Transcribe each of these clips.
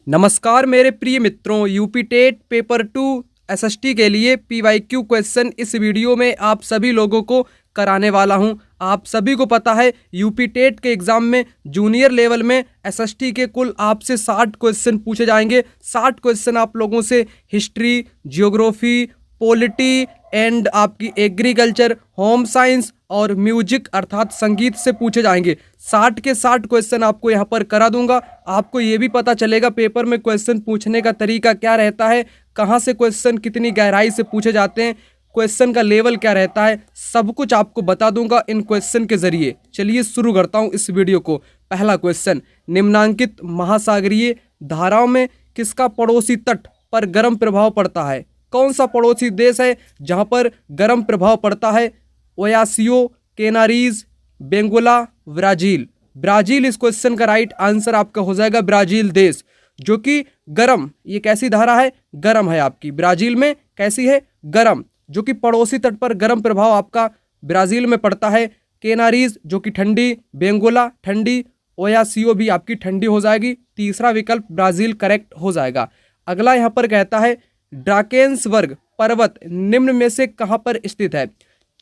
नमस्कार मेरे प्रिय मित्रों, यूपी टेट पेपर 2 एसएसटी के लिए पीवाईक्यू क्वेश्चन इस वीडियो में आप सभी लोगों को कराने वाला हूं। आप सभी को पता है यूपी टेट के एग्जाम में जूनियर लेवल में एसएसटी के कुल आपसे 60 क्वेश्चन पूछे जाएंगे। 60 क्वेश्चन आप लोगों से हिस्ट्री, जियोग्राफी, पॉलिटी एंड आपकी एग्रीकल्चर, होम साइंस और म्यूजिक अर्थात संगीत से पूछे जाएंगे। 60 के 60 क्वेश्चन आपको यहाँ पर करा दूंगा। आपको ये भी पता चलेगा पेपर में क्वेश्चन पूछने का तरीका क्या रहता है, कहाँ से क्वेश्चन कितनी गहराई से पूछे जाते हैं, क्वेश्चन का लेवल क्या रहता है, सब कुछ आपको बता दूंगा इन क्वेश्चन के जरिए। चलिए शुरू करता हूँ इस वीडियो को। पहला क्वेश्चन, निम्नांकित महासागरीय धाराओं में किसका पड़ोसी तट पर गर्म प्रभाव पड़ता है? कौन सा पड़ोसी देश है जहां पर गर्म प्रभाव पड़ता है? Oyashio, Canaries, Benguela, Brazil. Brazil इस क्वेश्चन का राइट आंसर आपका हो जाएगा। ब्राजील देश जो कि गर्म, ये कैसी धारा है? गर्म है आपकी। ब्राजील में कैसी है? गर्म, जो कि पड़ोसी तट पर गर्म प्रभाव आपका ब्राजील में पड़ता है। केनारीज जो कि ठंडी, बेंगोला ठंडी, ओयासियो भी आपकी ठंडी हो जाएगी। तीसरा विकल्प ब्राजील करेक्ट हो जाएगा। अगला यहाँ पर कहता है ड्राकेंसबर्ग पर्वत निम्न में से कहां पर स्थित है?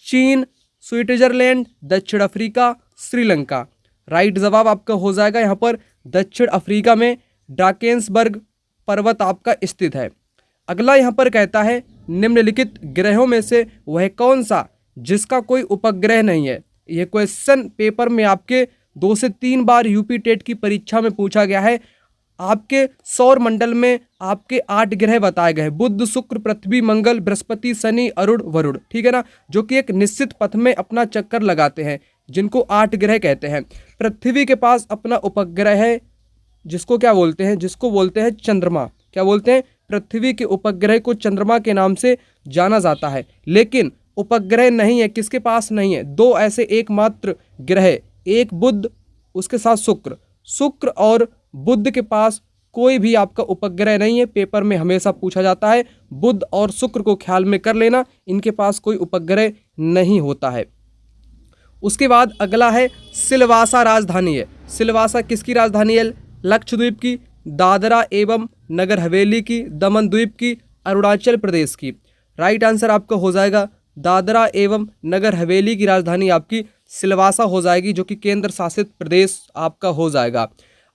चीन, स्विट्जरलैंड, दक्षिण अफ्रीका, श्रीलंका। राइट जवाब आपका हो जाएगा यहाँ पर दक्षिण अफ्रीका में ड्राकेंसबर्ग पर्वत आपका स्थित है। अगला यहाँ पर कहता है निम्नलिखित ग्रहों में से वह कौन सा जिसका कोई उपग्रह नहीं है? यह क्वेश्चन पेपर में आपके 2 से 3 बार यूपी टेट की परीक्षा में पूछा गया है। आपके सौर मंडल में आपके 8 ग्रह बताए गए, बुध, शुक्र, पृथ्वी, मंगल, बृहस्पति, शनि, अरुण, वरुण, ठीक है ना, जो कि एक निश्चित पथ में अपना चक्कर लगाते हैं, जिनको 8 ग्रह कहते हैं। पृथ्वी के पास अपना उपग्रह है, जिसको क्या बोलते हैं? जिसको बोलते हैं चंद्रमा। क्या बोलते हैं? पृथ्वी के उपग्रह को चंद्रमा के नाम से जाना जाता है। लेकिन उपग्रह नहीं है, किसके पास नहीं है? 2 ऐसे एकमात्र ग्रह, एक बुध, उसके साथ शुक्र। शुक्र और बुध के पास कोई भी आपका उपग्रह नहीं है। पेपर में हमेशा पूछा जाता है, बुध और शुक्र को ख्याल में कर लेना, इनके पास कोई उपग्रह नहीं होता है। उसके बाद अगला है सिलवासा राजधानी है। सिलवासा किसकी राजधानी है? लक्षद्वीप की, दादरा एवं नगर हवेली की, दमन द्वीप की, अरुणाचल प्रदेश की। राइट आंसर आपका हो जाएगा दादरा एवं नगर हवेली की राजधानी आपकी सिलवासा हो जाएगी, जो कि केंद्र शासित प्रदेश आपका हो जाएगा।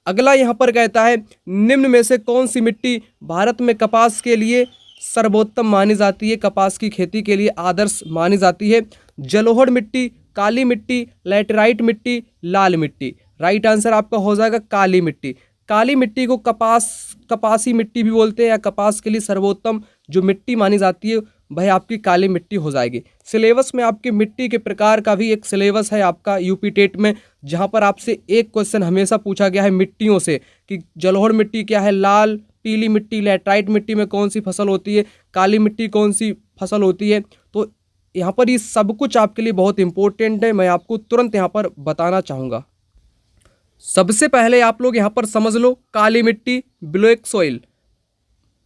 अगला यहाँ पर कहता है निम्न में से कौन सी मिट्टी भारत में कपास के लिए सर्वोत्तम मानी जाती है, कपास की खेती के लिए आदर्श मानी जाती है? जलोढ़ मिट्टी, काली मिट्टी, लैटेराइट मिट्टी, लाल मिट्टी। राइट आंसर आपका हो जाएगा काली मिट्टी। काली मिट्टी को कपासी मिट्टी भी बोलते हैं, या कपास के लिए सर्वोत्तम जो मिट्टी मानी जाती है वह आपकी काली मिट्टी हो जाएगी। सिलेबस में आपकी मिट्टी के प्रकार का भी एक सिलेबस है आपका यूपी टेट में, जहां पर आपसे एक क्वेश्चन हमेशा पूछा गया है मिट्टियों से कि जलोढ़ मिट्टी क्या है, लाल पीली मिट्टी, लैटराइट मिट्टी में कौन सी फसल होती है, काली मिट्टी कौन सी फसल होती है। तो यहाँ पर ये सब कुछ आपके लिए बहुत इंपॉर्टेंट है, मैं आपको तुरंत यहाँ पर बताना चाहूँगा। सबसे पहले आप लोग यहाँ पर समझ लो काली मिट्टी, ब्लैक सॉइल,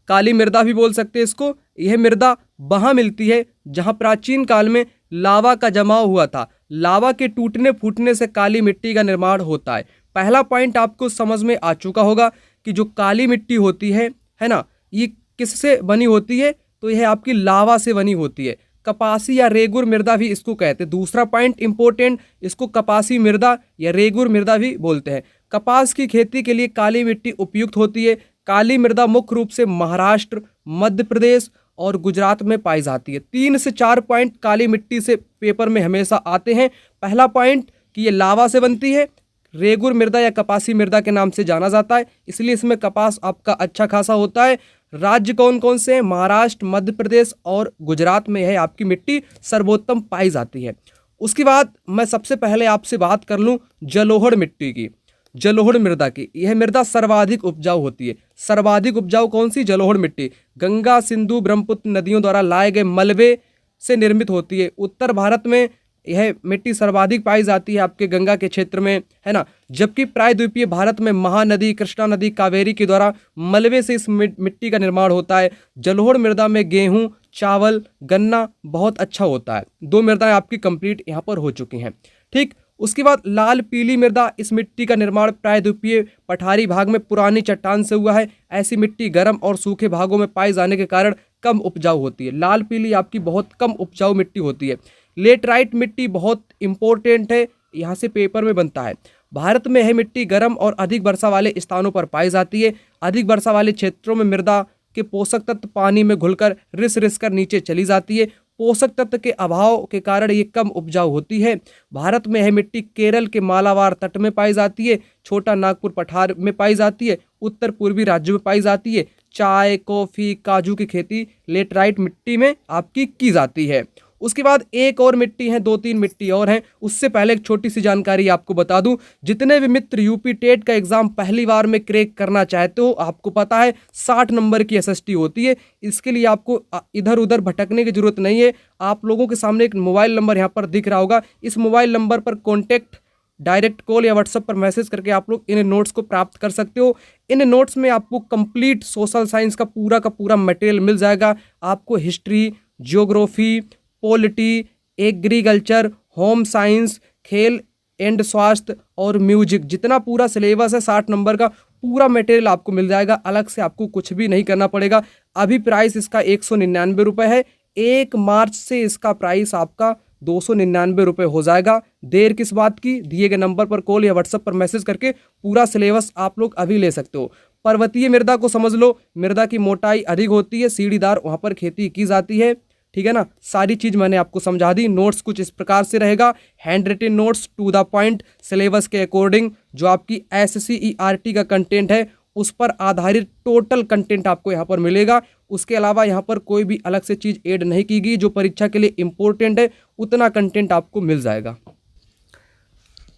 काली मृदा भी बोल सकते हैं इसको। यह मृदा वहाँ मिलती है जहाँ प्राचीन काल में लावा का जमाव हुआ था। लावा के टूटने फूटने से काली मिट्टी का निर्माण होता है। पहला पॉइंट आपको समझ में आ चुका होगा कि जो काली मिट्टी होती है ना, ये किससे बनी होती है? तो यह आपकी लावा से बनी होती है। कपासी या रेगुर मृदा भी इसको कहते हैं। दूसरा पॉइंट इंपॉर्टेंट, इसको कपासी मृदा या रेगुर मृदा भी बोलते हैं। कपास की खेती के लिए काली मिट्टी उपयुक्त होती है। काली मृदा मुख्य रूप से महाराष्ट्र, मध्य प्रदेश और गुजरात में पाई जाती है। 3 से 4 पॉइंट काली मिट्टी से पेपर में हमेशा आते हैं। पहला पॉइंट कि ये लावा से बनती है, रेगुर मृदा या कपासी मृदा के नाम से जाना जाता है, इसलिए इसमें कपास आपका अच्छा खासा होता है। राज्य कौन कौन से हैं? महाराष्ट्र, मध्य प्रदेश और गुजरात में है आपकी मिट्टी सर्वोत्तम पाई जाती है। उसके बाद मैं सबसे पहले आपसे बात कर लूँ जलोढ़ मिट्टी की, जलोढ़ मृदा की। यह मृदा सर्वाधिक उपजाऊ होती है। सर्वाधिक उपजाऊ कौन सी? जलोढ़ मिट्टी। गंगा, सिंधु, ब्रह्मपुत्र नदियों द्वारा लाए गए मलबे से निर्मित होती है। उत्तर भारत में यह मिट्टी सर्वाधिक पाई जाती है आपके गंगा के क्षेत्र में, है ना, जबकि प्रायद्वीपीय भारत में महानदी, कृष्णा नदी, कावेरी के द्वारा मलबे से इस मिट्टी का निर्माण होता है। जलोढ़ मृदा में गेहूं, चावल, गन्ना बहुत अच्छा होता है। 2 मृदाएं आपकी कंप्लीट यहाँ पर हो चुकी हैं। ठीक, उसके बाद लाल पीली मृदा, इस मिट्टी का निर्माण प्रायद्वीपीय पठारी भाग में पुरानी चट्टान से हुआ है। ऐसी मिट्टी गर्म और सूखे भागों में पाए जाने के कारण कम उपजाऊ होती है। लाल पीली आपकी बहुत कम उपजाऊ मिट्टी होती है। लेटराइट मिट्टी बहुत इंपॉर्टेंट है, यहाँ से पेपर में बनता है। भारत में यह मिट्टी गर्म और अधिक वर्षा वाले स्थानों पर पाई जाती है। अधिक वर्षा वाले क्षेत्रों में मृदा के पोषक तत्व पानी में घुलकर रिस कर नीचे चली जाती है। पोषक तत्व के अभाव के कारण ये कम उपजाऊ होती है। भारत में यह मिट्टी केरल के मालाबार तट में पाई जाती है, छोटा नागपुर पठार में पाई जाती है, उत्तर पूर्वी राज्यों में पाई जाती है। चाय, कॉफी, काजू की खेती लेटराइट मिट्टी में आपकी की जाती है। उसके बाद एक और मिट्टी है, 2-3 मिट्टी और हैं। उससे पहले एक छोटी सी जानकारी आपको बता दूं, जितने भी मित्र यूपी टेट का एग्जाम पहली बार में क्रैक करना चाहते हो, आपको पता है 60 नंबर की एसएसटी होती है। इसके लिए आपको इधर उधर भटकने की जरूरत नहीं है। आप लोगों के सामने एक मोबाइल नंबर यहाँ पर दिख रहा होगा, इस मोबाइल नंबर पर कॉन्टैक्ट, डायरेक्ट कॉल या व्हाट्सएप पर मैसेज करके आप लोग इन नोट्स को प्राप्त कर सकते हो। इन नोट्स में आपको कंप्लीट सोशल साइंस का पूरा मटेरियल मिल जाएगा। आपको history, geography, polity, agriculture, home science, खेल एंड स्वास्थ्य और म्यूजिक, जितना पूरा सिलेबस है 60 नंबर का पूरा मटेरियल आपको मिल जाएगा। अलग से आपको कुछ भी नहीं करना पड़ेगा। अभी प्राइस इसका 199 रुपये है। 1 मार्च से इसका प्राइस आपका 299 रुपये हो जाएगा। देर किस बात की, दिए गए नंबर पर कॉल या व्हाट्सएप पर मैसेज करके पूरा सिलेबस आप लोग अभी ले सकते हो। पर्वतीय मृदा को समझ लो, मृदा की मोटाई अधिक होती है, सीढ़ीदार वहाँ पर खेती की जाती है। ठीक है ना, सारी चीज़ मैंने आपको समझा दी। नोट्स कुछ इस प्रकार से रहेगा, hand written notes to the point, syllabus के अकॉर्डिंग। जो आपकी SCERT का कंटेंट है उस पर आधारित टोटल कंटेंट आपको यहाँ पर मिलेगा। उसके अलावा यहाँ पर कोई भी अलग से चीज़ ऐड नहीं की गई। जो परीक्षा के लिए इम्पोर्टेंट है उतना कंटेंट आपको मिल जाएगा।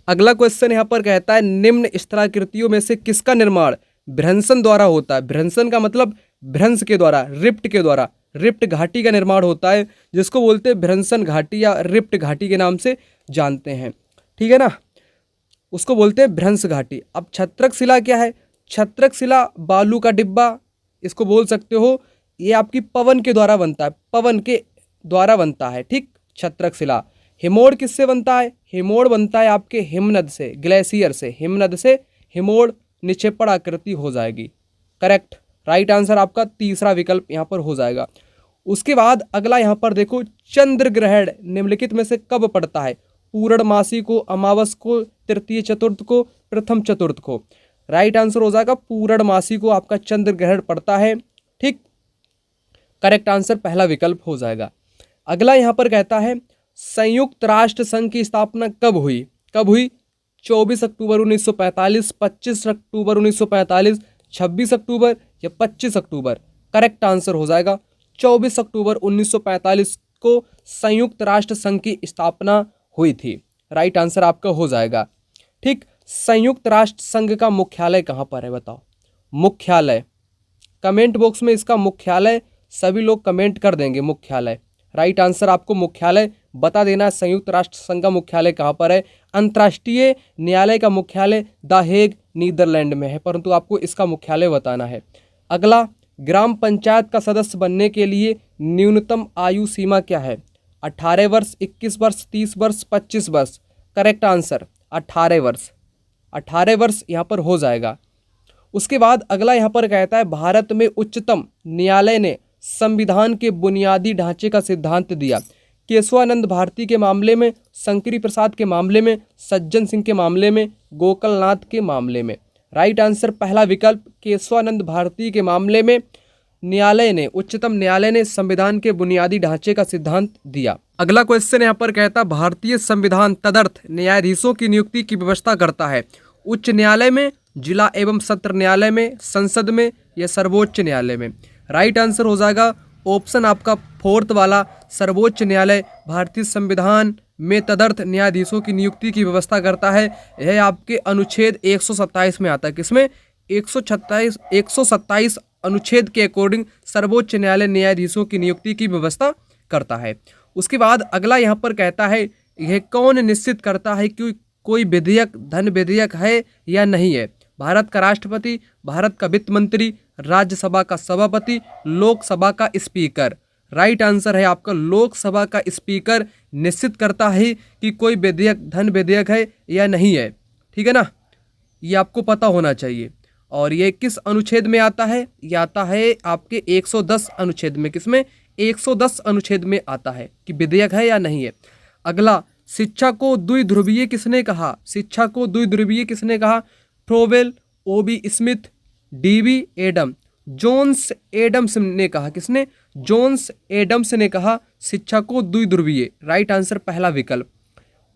अगला क्वेश्चन यहाँ पर कहता है, निम्न स्थलाकृतियों में से किसका निर्माण भ्रंशन द्वारा होता है? भ्रंशन का मतलब भ्रंश के द्वारा, रिफ्ट के द्वारा, रिफ्ट घाटी का निर्माण होता है, जिसको बोलते हैं भ्रंशन घाटी या रिफ्ट घाटी के नाम से जानते हैं। ठीक है ना, उसको बोलते हैं भ्रंश घाटी। अब छत्रक शिला क्या है? छत्रक शिला बालू का डिब्बा इसको बोल सकते हो। ये आपकी पवन के द्वारा बनता है, पवन के द्वारा बनता है। ठीक, छत्रक शिला। हिमोड़ किससे बनता है? हिमोड़ बनता है आपके हिमनद से, ग्लेशियर से, हिमनद से हिमोड़ निक्षेपण आकृति हो जाएगी। करेक्ट, राइट आंसर आपका तीसरा विकल्प यहाँ पर हो जाएगा। उसके बाद अगला यहाँ पर देखो, चंद्र ग्रहण निम्नलिखित में से कब पड़ता है? पूर्णमासी को, अमावस को, तृतीय चतुर्थ को, प्रथम चतुर्थ को। राइट आंसर हो जाएगा पूर्णमासी को आपका चंद्र ग्रहण पड़ता है। ठीक, करेक्ट आंसर पहला विकल्प हो जाएगा। अगला यहाँ पर कहता है, संयुक्त राष्ट्र संघ की स्थापना कब हुई? कब हुई? 24 अक्टूबर 1945, 25 अक्टूबर 1945, 26 अक्टूबर या 25 अक्टूबर। करेक्ट आंसर हो जाएगा 24 अक्टूबर 1945 को संयुक्त राष्ट्र संघ की स्थापना हुई थी। राइट आंसर आपका हो जाएगा। ठीक, संयुक्त राष्ट्र संघ का मुख्यालय कहाँ पर है बताओ? मुख्यालय कमेंट बॉक्स में इसका मुख्यालय सभी लोग कमेंट कर देंगे, मुख्यालय। राइट आंसर आपको मुख्यालय बता देना है। संयुक्त राष्ट्र संघ का मुख्यालय कहाँ पर है? अंतर्राष्ट्रीय न्यायालय का मुख्यालय द हेग नीदरलैंड में है, परंतु आपको इसका मुख्यालय बताना है। अगला, ग्राम पंचायत का सदस्य बनने के लिए न्यूनतम आयु सीमा क्या है? 18 वर्ष, 21 वर्ष, 30 वर्ष, 25 वर्ष। करेक्ट आंसर 18 वर्ष। 18 वर्ष यहाँ पर हो जाएगा। उसके बाद अगला यहाँ पर कहता है, भारत में उच्चतम न्यायालय ने संविधान के बुनियादी ढांचे का सिद्धांत दिया। केशवानंद भारती के मामले में, शंकरी प्रसाद के मामले में, सज्जन सिंह के मामले में, गोकलनाथ के मामले में। राइट आंसर पहला विकल्प, केशवानंद भारती के मामले में न्यायालय ने, उच्चतम न्यायालय ने संविधान के बुनियादी ढांचे का सिद्धांत दिया। अगला क्वेश्चन यहाँ पर कहता, भारतीय संविधान तदर्थ न्यायाधीशों की नियुक्ति की व्यवस्था करता है। उच्च न्यायालय में, जिला एवं सत्र न्यायालय में, संसद में या सर्वोच्च न्यायालय में। राइट आंसर हो जाएगा ऑप्शन आपका 4th वाला, सर्वोच्च न्यायालय भारतीय संविधान में तदर्थ न्यायाधीशों की नियुक्ति की व्यवस्था करता है। यह आपके अनुच्छेद 127 में आता है। किसमें? 127 अनुच्छेद के अकॉर्डिंग सर्वोच्च न्यायालय न्यायाधीशों की नियुक्ति की व्यवस्था करता है। उसके बाद अगला यहाँ पर कहता है, यह कौन निश्चित करता है कि कोई विधेयक धन विधेयक है या नहीं है? भारत का राष्ट्रपति, भारत का वित्त मंत्री, राज्यसभा का सभापति, लोकसभा का स्पीकर। राइट आंसर है आपका लोकसभा का स्पीकर निश्चित करता है कि कोई विधेयक धन विधेयक है या नहीं है। ठीक है ना, ये आपको पता होना चाहिए। और ये किस अनुच्छेद में आता है? ये आता है आपके 110 अनुच्छेद में। किसमें? 110 अनुच्छेद में आता है कि विधेयक है या नहीं है। अगला, शिक्षा को द्विध्रुवीय किसने कहा? शिक्षा को द्विध्रुवीय किसने कहा? फ्रोवेल, OB Smith, DB Adam, Jones Adams ने कहा। किसने? जोन्स एडम्स ने कहा शिक्षा को द्विध्रुवीय। राइट आंसर पहला विकल्प।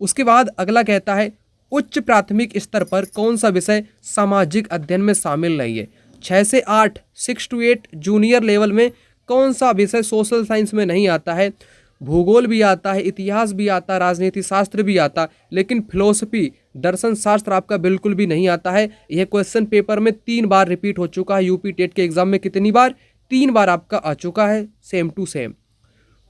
उसके बाद अगला कहता है उच्च प्राथमिक स्तर पर कौन सा विषय सामाजिक अध्ययन में शामिल नहीं है? 6 से 8, 6 to 8 जूनियर लेवल में कौन सा विषय सोशल साइंस में नहीं आता है? भूगोल भी आता है, इतिहास भी आता है, राजनीति शास्त्र भी आता, लेकिन फिलोसफी दर्शन शास्त्र आपका बिल्कुल भी नहीं आता है। यह क्वेश्चन पेपर में 3 बार रिपीट हो चुका है। यूपी टेट के एग्जाम में कितनी बार? 3 बार आपका आ चुका है, सेम टू सेम।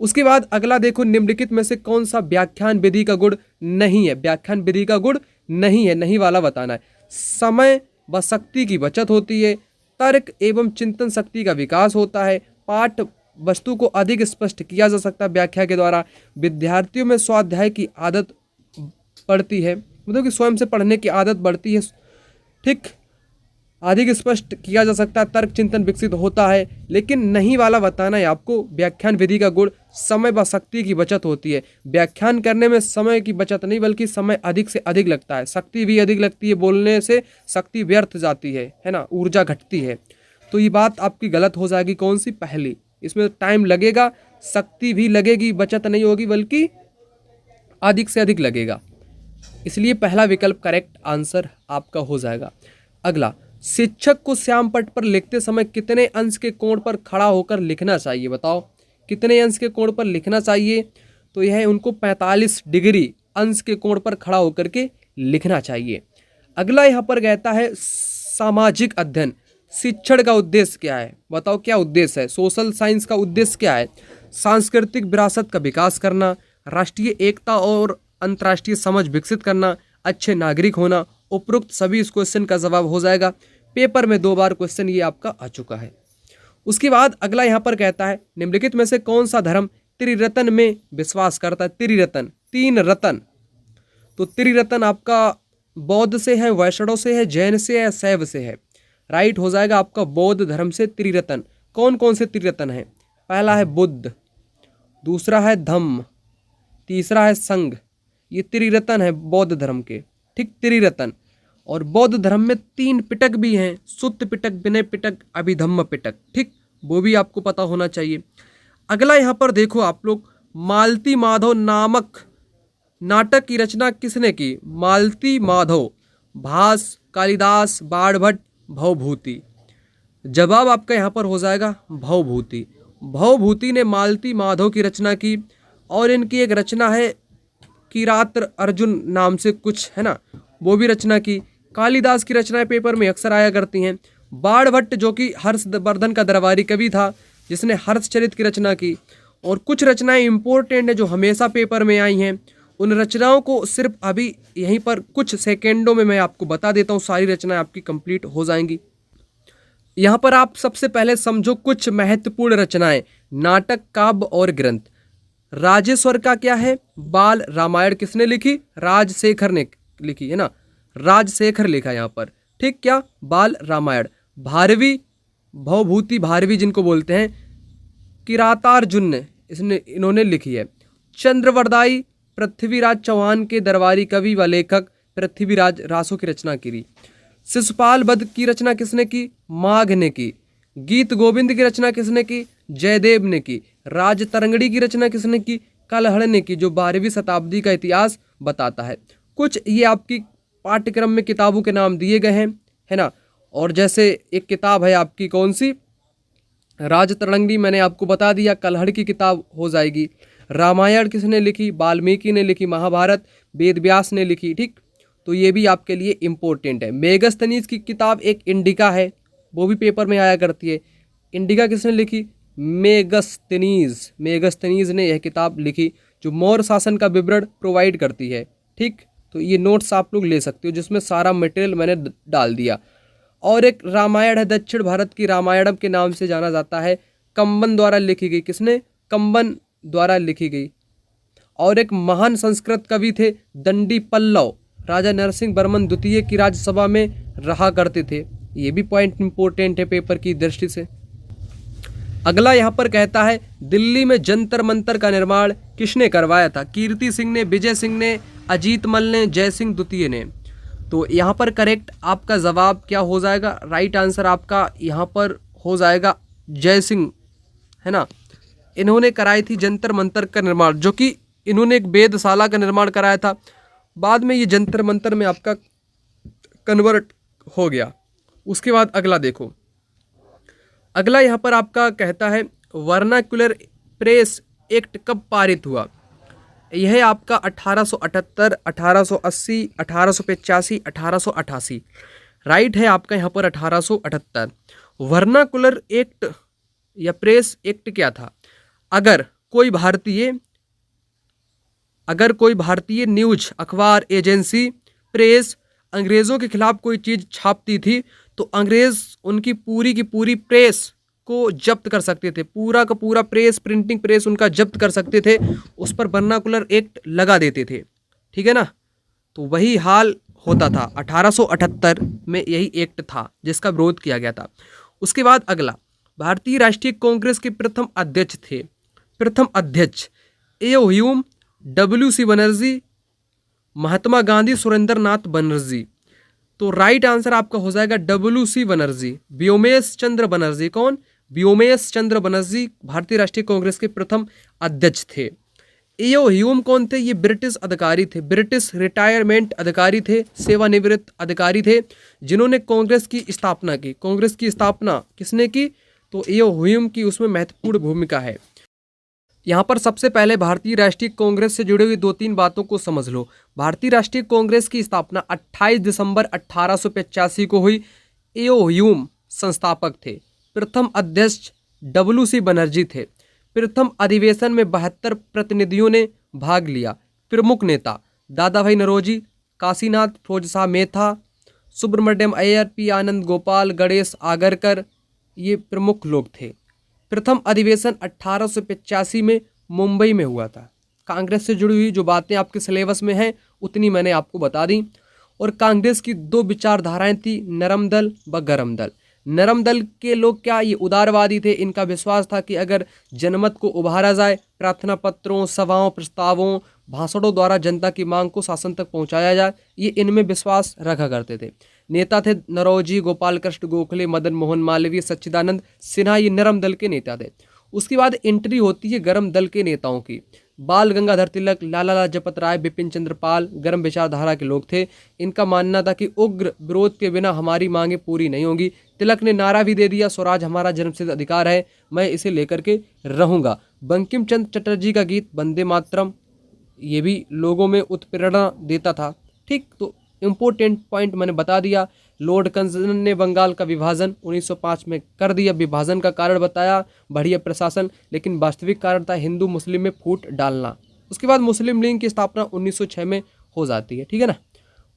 उसके बाद अगला देखो, निम्नलिखित में से कौन सा व्याख्यान विधि का गुण नहीं है? व्याख्यान विधि का गुण नहीं है, नहीं वाला बताना है। समय व शक्ति की बचत होती है, तर्क एवं चिंतन शक्ति का विकास होता है, पाठ वस्तु को अधिक स्पष्ट किया जा सकता है व्याख्या के द्वारा, विद्यार्थियों में स्वाध्याय की आदत बढ़ती है, मतलब कि स्वयं से पढ़ने की आदत बढ़ती है, ठीक, अधिक स्पष्ट किया जा सकता है, तर्क चिंतन विकसित होता है। लेकिन नहीं वाला बताना है आपको। व्याख्यान विधि का गुण समय व शक्ति की बचत होती है। व्याख्यान करने में समय की बचत नहीं, बल्कि समय अधिक से अधिक लगता है, शक्ति भी अधिक लगती है, बोलने से शक्ति व्यर्थ जाती है ना, ऊर्जा घटती है। तो ये बात आपकी गलत हो जाएगी। कौन सी? पहली। इसमें टाइम लगेगा, शक्ति भी लगेगी, बचत नहीं होगी, बल्कि अधिक से अधिक लगेगा। इसलिए पहला विकल्प करेक्ट आंसर आपका हो जाएगा। अगला, शिक्षक को श्याम पट पर लिखते समय कितने अंश के कोण पर खड़ा होकर लिखना चाहिए? बताओ कितने अंश के कोण पर लिखना चाहिए? तो यह उनको 45 डिग्री अंश के कोण पर खड़ा होकर के लिखना चाहिए। अगला यहाँ पर कहता है सामाजिक अध्ययन शिक्षण का उद्देश्य क्या है? बताओ क्या उद्देश्य है? सोशल साइंस का उद्देश्य क्या है? सांस्कृतिक विरासत का विकास करना, राष्ट्रीय एकता और अंतर्राष्ट्रीय समझ विकसित करना, अच्छे नागरिक होना। उपरोक्त सभी इस क्वेश्चन का जवाब हो जाएगा। पेपर में 2 बार क्वेश्चन ये आपका आ चुका है। उसके बाद अगला यहाँ पर कहता है निम्नलिखित में से कौन सा धर्म त्रिरत्न में विश्वास करता है? त्रिरत्न, 3 रत्न। तो त्रिरत्न आपका बौद्ध से है, वैष्णव से है, जैन से है, शैव से है। राइट हो जाएगा आपका बौद्ध धर्म से त्रिरत्न। कौन कौन से त्रिरत्न है? पहला है बुद्ध, दूसरा है धम्म, तीसरा है संघ। ये त्रिरत्न है बौद्ध धर्म के, ठीक, त्रिरत्न। और बौद्ध धर्म में 3 पिटक भी हैं, सुत्त पिटक, विनय पिटक, अभिधम्म पिटक, ठीक, वो भी आपको पता होना चाहिए। अगला यहाँ पर देखो आप लोग, मालती माधव नामक नाटक की रचना किसने की? मालती माधव, भास, कालिदास, बाणभट्ट, भवभूति। जवाब आपका यहाँ पर हो जाएगा भवभूति। भवभूति ने मालती माधव की रचना की। और इनकी एक रचना है किरात्र अर्जुन नाम से कुछ है ना, वो भी रचना की। कालिदास की रचनाएं पेपर में अक्सर आया करती हैं। बाणभट्ट जो कि हर्षवर्धन का दरबारी कवि था, जिसने हर्षचरित की रचना की। और कुछ रचनाएं इंपॉर्टेंट है जो हमेशा पेपर में आई हैं। उन रचनाओं को सिर्फ अभी यहीं पर कुछ सेकेंडों में मैं आपको बता देता हूँ, सारी रचनाएं आपकी कंप्लीट हो जाएंगी। यहाँ पर आप सबसे पहले समझो कुछ महत्वपूर्ण रचनाएं, नाटक, काव्य और ग्रंथ। राजेश्वर का क्या है? बाल रामायण किसने लिखी? राजशेखर ने लिखी है ना, राजशेखर लिखा यहाँ पर, ठीक, क्या? बाल रामायण। भारवी, भवभूति भारवी जिनको बोलते हैं, किरातार्जुन ने इन्होंने लिखी है। चंद्रवरदाई पृथ्वीराज चौहान के दरबारी कवि व लेखक पृथ्वीराज रासो की रचना की। शिशुपाल वध की रचना किसने की? माघ ने की। गीत गोविंद की रचना किसने की? जयदेव ने की। राजतरंगड़ी की रचना किसने की? कलहड़ ने की, जो 12वीं शताब्दी का इतिहास बताता है। कुछ ये आपकी पाठ्यक्रम में किताबों के नाम दिए गए हैं, है ना। और जैसे एक किताब है आपकी, कौन सी? राजतरंगड़ी, मैंने आपको बता दिया। कलहड़ की किताब हो जाएगी। रामायण किसने लिखी? वाल्मीकि ने लिखी। महाभारत वेद व्यास ने लिखी, ठीक, तो ये भी आपके लिए इम्पोर्टेंट है। मेगस्थनीज की किताब एक इंडिका है, वो भी पेपर में आया करती है। इंडिका किसने लिखी? मेगस्थनीज ने यह किताब लिखी, जो मौर्य शासन का विवरण प्रोवाइड करती है, ठीक। तो ये नोट्स आप लोग ले सकते हो, जिसमें सारा मटेरियल मैंने डाल दिया। और एक रामायण है, दक्षिण भारत की रामायणम के नाम से जाना जाता है, कंबन द्वारा लिखी गई। किसने? कंबन द्वारा लिखी गई। और एक महान संस्कृत कवि थे दंडी पल्लव, राजा नरसिंह वर्मन द्वितीय की राज्यसभा में रहा करते थे। ये भी पॉइंट इंपॉर्टेंट है पेपर की दृष्टि से। अगला यहाँ पर कहता है दिल्ली में जंतर मंतर का निर्माण किसने करवाया था? कीर्ति सिंह ने, विजय सिंह ने, अजीत मल ने, जय सिंह द्वितीय ने। तो यहाँ पर करेक्ट आपका जवाब क्या हो जाएगा? राइट आंसर आपका यहाँ पर हो जाएगा जय सिंह, है ना। इन्होंने कराई थी जंतर मंतर का निर्माण, जो कि इन्होंने एक वेधशाला का निर्माण कराया था। बाद में ये जंतर मंतर में आपका कन्वर्ट हो गया। उसके बाद अगला देखो, अगला यहाँ पर आपका कहता है वर्नाक्युलर प्रेस एक्ट कब पारित हुआ? यह आपका 1878, 1880, 1885, 1888। राइट है आपका यहाँ पर 1878। वर्नाकुलर एक्ट या प्रेस एक्ट क्या था? अगर कोई भारतीय न्यूज, अखबार, एजेंसी, प्रेस अंग्रेज़ों के खिलाफ कोई चीज़ छापती थी तो अंग्रेज़ उनकी पूरी की पूरी प्रेस को जब्त कर सकते थे। पूरा का पूरा प्रेस, प्रिंटिंग प्रेस उनका जब्त कर सकते थे, उस पर वर्नाकुलर एक्ट लगा देते थे। ठीक है ना। तो वही हाल होता था 1878 में, यही एक्ट था जिसका विरोध किया गया था। उसके बाद अगला, भारतीय राष्ट्रीय कांग्रेस के प्रथम अध्यक्ष ए.ओ. W.C. बनर्जी, महात्मा गांधी, सुरेंद्र नाथ बनर्जी। तो राइट आंसर आपका हो जाएगा W.C. बनर्जी, व्योमेश चंद्र बनर्जी। कौन? व्योमेश चंद्र बनर्जी भारतीय राष्ट्रीय कांग्रेस के प्रथम अध्यक्ष थे। ए.ओ. ह्यूम कौन थे? ये ब्रिटिश अधिकारी थे, ब्रिटिश रिटायरमेंट अधिकारी थे, सेवानिवृत्त अधिकारी थे, जिन्होंने कांग्रेस की स्थापना की। कांग्रेस की स्थापना किसने की? तो ए.ओ. ह्यूम की उसमें महत्वपूर्ण भूमिका है। यहाँ पर सबसे पहले भारतीय राष्ट्रीय कांग्रेस से जुड़ी हुई 2-3 बातों को समझ लो। भारतीय राष्ट्रीय कांग्रेस की स्थापना 28 दिसंबर 1885 को हुई। ए.ओ. ह्यूम संस्थापक थे। प्रथम अध्यक्ष W.C. बनर्जी थे। प्रथम अधिवेशन में 72 प्रतिनिधियों ने भाग लिया। प्रमुख नेता दादा भाई नौरोजी, काशीनाथ फिरोजशाह मेहता, सुब्रमण्यम अय्यर, पी आनंद गोपाल, गणेश आगरकर, ये प्रमुख लोग थे। प्रथम अधिवेशन 1885 में मुंबई में हुआ था। कांग्रेस से जुड़ी हुई जो बातें आपके सिलेबस में हैं उतनी मैंने आपको बता दी। और कांग्रेस की 2 विचारधाराएं थी, नरम दल व गरम दल। नरम दल के लोग क्या, ये उदारवादी थे। इनका विश्वास था कि अगर जनमत को उभारा जाए, प्रार्थना पत्रों, सभाओं, प्रस्तावों, भाषणों द्वारा जनता की मांग को शासन तक पहुंचाया जाए, ये इनमें विश्वास रखा करते थे। नेता थे नौरोजी, गोपाल कृष्ण गोखले, मदन मोहन मालवीय, सच्चिदानंद सिन्हा, ये नरम दल के नेता थे। उसके बाद एंट्री होती है गरम दल के नेताओं की। बाल गंगाधर तिलक, लाला लाजपत राय, बिपिन चंद्र पाल गरम विचारधारा के लोग थे। इनका मानना था कि उग्र विरोध के बिना हमारी मांगें पूरी नहीं होंगी। तिलक ने नारा भी दे दिया, स्वराज हमारा जन्मसिद्ध अधिकार है, मैं इसे लेकर के रहूंगा। बंकिम चंद्र चटर्जी का गीत वंदे मातरम, ये भी लोगों में उत्प्रेरणा देता था। ठीक, तो इम्पोर्टेंट पॉइंट मैंने बता दिया। लॉर्ड कर्जन ने बंगाल का विभाजन 1905 में कर दिया। विभाजन का कारण बताया बढ़िया प्रशासन, लेकिन वास्तविक कारण था हिंदू मुस्लिम में फूट डालना। उसके बाद मुस्लिम लीग की स्थापना 1906 में हो जाती है। ठीक है ना।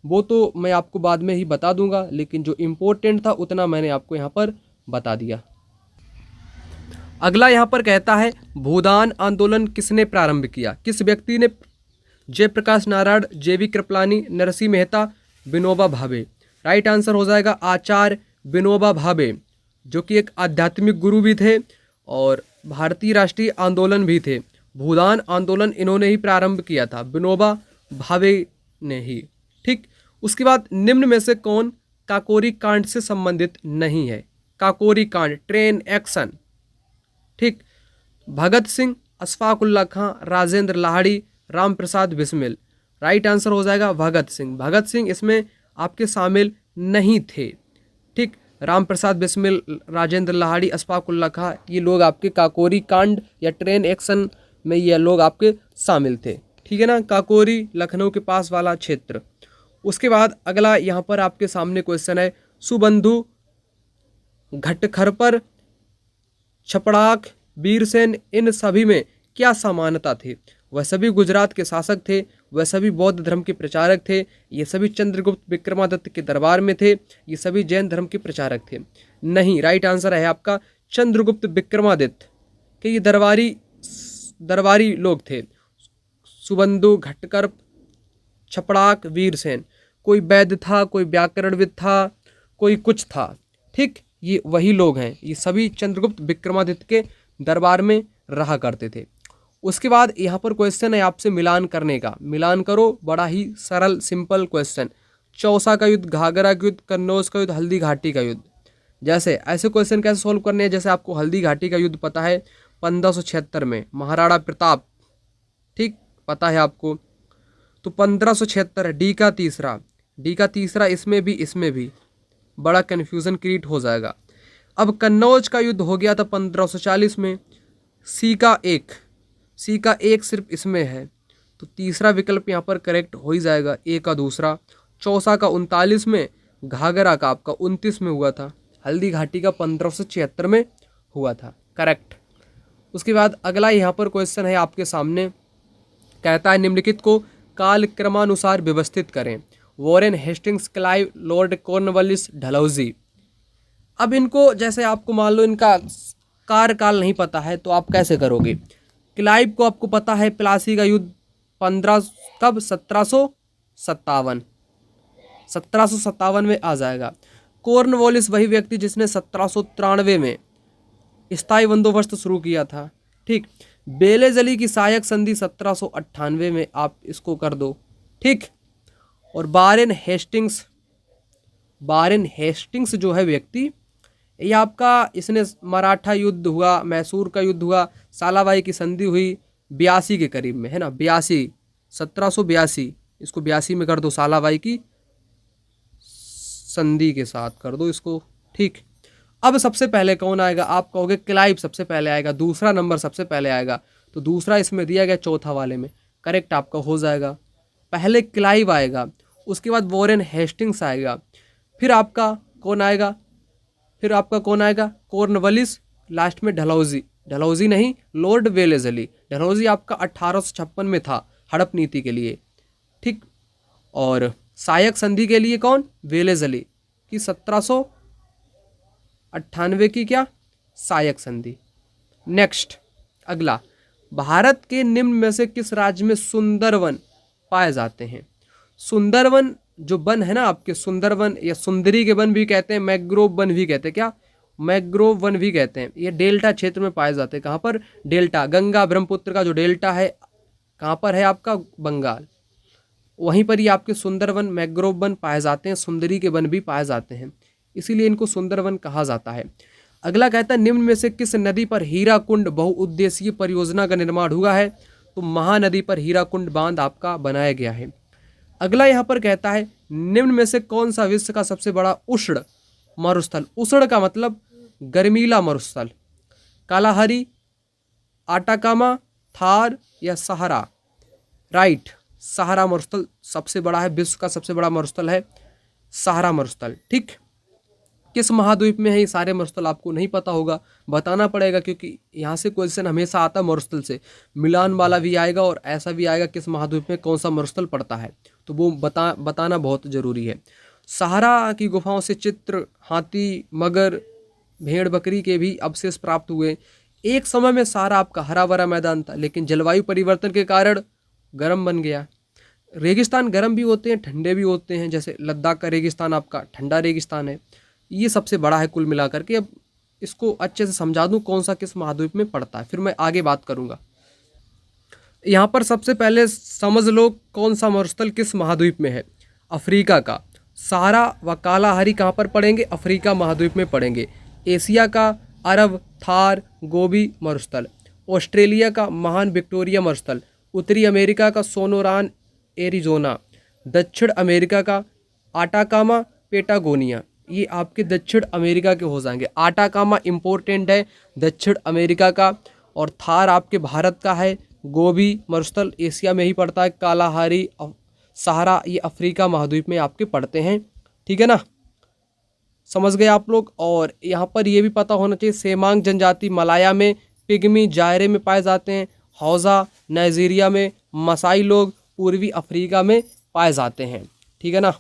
वो तो मैं आपको बाद में ही बता दूंगा, लेकिन जो इम्पोर्टेंट था उतना मैंने आपको यहाँ पर बता दिया। अगला यहाँ पर कहता है भूदान आंदोलन किसने प्रारंभ किया? किस व्यक्ति ने? Jayaprakash Narayan, J.V.. Kripalani, Narasimha Mehta, Vinoba Bhave. Right answer हो जाएगा आचार्य विनोबा भावे, जो कि एक आध्यात्मिक गुरु भी थे और भारतीय राष्ट्रीय आंदोलन भी थे। भूदान आंदोलन इन्होंने ही प्रारंभ किया था, विनोबा भावे ने ही। ठीक, उसके बाद निम्न में से कौन काकोरी कांड से संबंधित नहीं है? काकोरी कांड, ट्रेन एक्शन। ठीक, भगत सिंह, अशफाक उल्लाह खां, राजेंद्र लाहिड़ी, राम प्रसाद बिस्मिल। राइट आंसर हो जाएगा भगत सिंह। भगत सिंह इसमें आपके शामिल नहीं थे। ठीक, राम प्रसाद बिस्मिल, राजेंद्र लाहिड़ी, अशफाक उल्लाह खां, ये लोग आपके काकोरी कांड या ट्रेन एक्शन में ये लोग आपके शामिल थे। ठीक है ना, काकोरी लखनऊ के पास वाला क्षेत्र। उसके बाद अगला यहाँ पर आपके सामने क्वेश्चन है सुबंधु, घटखरपर, छपड़ाक, वीरसेन, इन सभी में क्या समानता थी? वह सभी गुजरात के शासक थे, वह सभी बौद्ध धर्म के प्रचारक थे, ये सभी चंद्रगुप्त विक्रमादित्य के दरबार में थे, ये सभी जैन धर्म के प्रचारक थे। नहीं, राइट आंसर है आपका चंद्रगुप्त विक्रमादित्य के ये दरबारी दरबारी लोग थे, सुबंधु, घटकर, छपड़ाक, वीरसेन। कोई वैद्य था, कोई व्याकरणविद था, कोई कुछ था। ठीक, ये वही लोग हैं, ये सभी चंद्रगुप्त विक्रमादित्य के दरबार में रहा करते थे। उसके बाद यहाँ पर क्वेश्चन है आपसे मिलान करने का। मिलान करो, बड़ा ही सरल सिंपल क्वेश्चन। चौसा का युद्ध, घाघरा का युद्ध, कन्नौज का युद्ध, हल्दी घाटी का युद्ध। जैसे ऐसे क्वेश्चन कैसे सॉल्व करने हैं, जैसे आपको हल्दी घाटी का युद्ध पता है 1576 में, महाराणा प्रताप, ठीक पता है आपको, तो 1576 डी का तीसरा, इसमें भी बड़ा कन्फ्यूज़न क्रिएट हो जाएगा। अब कन्नौज का युद्ध हो गया था 1540 में, सी का एक सिर्फ इसमें है, तो तीसरा विकल्प यहाँ पर करेक्ट हो ही जाएगा, ए का दूसरा। चौसा का 39 में, घाघरा का आपका 29 में हुआ था, हल्दी घाटी का 1576 में हुआ था, करेक्ट। उसके बाद अगला यहाँ पर क्वेश्चन है आपके सामने, कहता है निम्नलिखित को कालक्रमानुसार व्यवस्थित करें। Warren Hastings, Clive, Lord Cornwallis, Dalhousie. अब इनको जैसे आपको मान लो इनका कार्यकाल नहीं पता है तो आप कैसे करोगे। क्लाइव को आपको पता है प्लासी का युद्ध 1757 में आ जाएगा। कॉर्नवालिस वही व्यक्ति जिसने 1793 में स्थायी बंदोबस्त शुरू किया था, ठीक। बेलेजली की सहायक संधि 1798 में, आप इसको कर दो, ठीक। और वारेन हेस्टिंग्स जो है व्यक्ति, ये आपका, इसने मराठा युद्ध हुआ, मैसूर का युद्ध हुआ, सालाबाई की संधि हुई 82 के करीब में, है ना, 1782, इसको 82 में कर दो, सालाबाई की संधि के साथ कर दो इसको, ठीक। अब सबसे पहले कौन आएगा, आप कहोगे क्लाइव सबसे पहले आएगा, दूसरा नंबर सबसे पहले आएगा, तो दूसरा इसमें दिया गया चौथा वाले में, करेक्ट आपका हो जाएगा। पहले क्लाइव आएगा, उसके बाद वॉरेन हेस्टिंग्स आएगा, फिर आपका कौन आएगा, कॉर्नवालिस, लास्ट में डलहौजी नहीं, लॉर्ड वेलेजली। डलहौजी आपका 1856 में था हड़प नीति के लिए, ठीक। और सहायक संधि के लिए कौन, वेलेजली की 1798 की क्या सहायक संधि। नेक्स्ट अगला, भारत के निम्न में से किस राज्य में सुंदरवन पाए जाते हैं। सुंदरवन जो वन है ना आपके, सुंदरवन या सुंदरी के वन भी कहते हैं, मैग्रोव वन भी कहते हैं, क्या मैग्रोव वन भी कहते हैं। ये डेल्टा क्षेत्र में पाए जाते हैं, कहाँ पर, डेल्टा, गंगा ब्रह्मपुत्र का जो डेल्टा है कहाँ पर है आपका, बंगाल, वहीं पर ये आपके सुंदरवन, मैग्रोव वन पाए जाते हैं, सुंदरी के वन भी पाए जाते हैं, इसीलिए इनको सुंदरवन कहा जाता है। अगला कहता है निम्न में से किस नदी पर हीराकुंड बहुउद्देशीय परियोजना का निर्माण हुआ है, तो महानदी पर हीराकुंड बांध आपका बनाया गया है। अगला यहाँ पर कहता है निम्न में से कौन सा विश्व का सबसे बड़ा उष्ण मरुस्थल, उष्ण का मतलब गर्मीला मरुस्थल, कालाहारी, आटाकामा, थार या सहारा। राइट, सहारा मरुस्थल सबसे बड़ा है, विश्व का सबसे बड़ा मरुस्थल है सहारा मरुस्थल, ठीक। किस महाद्वीप में है, ये सारे मरुस्थल आपको नहीं पता होगा, बताना पड़ेगा, क्योंकि यहाँ से क्वेश्चन हमेशा आता है मरुस्थल से, मिलान वाला भी आएगा और ऐसा भी आएगा किस महाद्वीप में कौन सा मरुस्थल पड़ता है, तो वो बताना बहुत ज़रूरी है। सहारा की गुफाओं से चित्र, हाथी, मगर, भेड़ बकरी के भी अवशेष प्राप्त हुए। एक समय में सहारा आपका हरा भरा मैदान था, लेकिन जलवायु परिवर्तन के कारण गर्म बन गया। रेगिस्तान गर्म भी होते हैं, ठंडे भी होते हैं, जैसे लद्दाख का रेगिस्तान आपका ठंडा रेगिस्तान है, ये सबसे बड़ा है कुल मिलाकर के। अब इसको अच्छे से समझा दूं कौन सा किस महाद्वीप में पड़ता है, फिर मैं आगे बात करूंगा। यहाँ पर सबसे पहले समझ लो कौन सा मरुस्थल किस महाद्वीप में है। अफ्रीका का सहारा व कालाहारी कहाँ पर पड़ेंगे, अफ्रीका महाद्वीप में पड़ेंगे। एशिया का अरब, थार, गोबी मरुस्थल। ऑस्ट्रेलिया का महान विक्टोरिया मरुस्थल। उत्तरी अमेरिका का सोनोरान, एरिजोना। दक्षिण अमेरिका का आटाकामा, पेटागोनिया। ये आपके दक्षिण अमेरिका के हो जाएंगे। आटाकामा इम्पोर्टेंट है दक्षिण अमेरिका का, और थार आपके भारत का है। गोबी मरुस्थल एशिया में ही पड़ता है। कालाहारी, सहारा ये अफ्रीका महाद्वीप में आपके पड़ते हैं, ठीक है ना, समझ गए आप लोग। और यहाँ पर ये भी पता होना चाहिए सेमांग जनजाति मलाया में, पिग्मी जायरे में पाए जाते हैं। हौजा नाइजीरिया में, मसाई लोग पूर्वी अफ्रीका में पाए जाते हैं, ठीक है ना।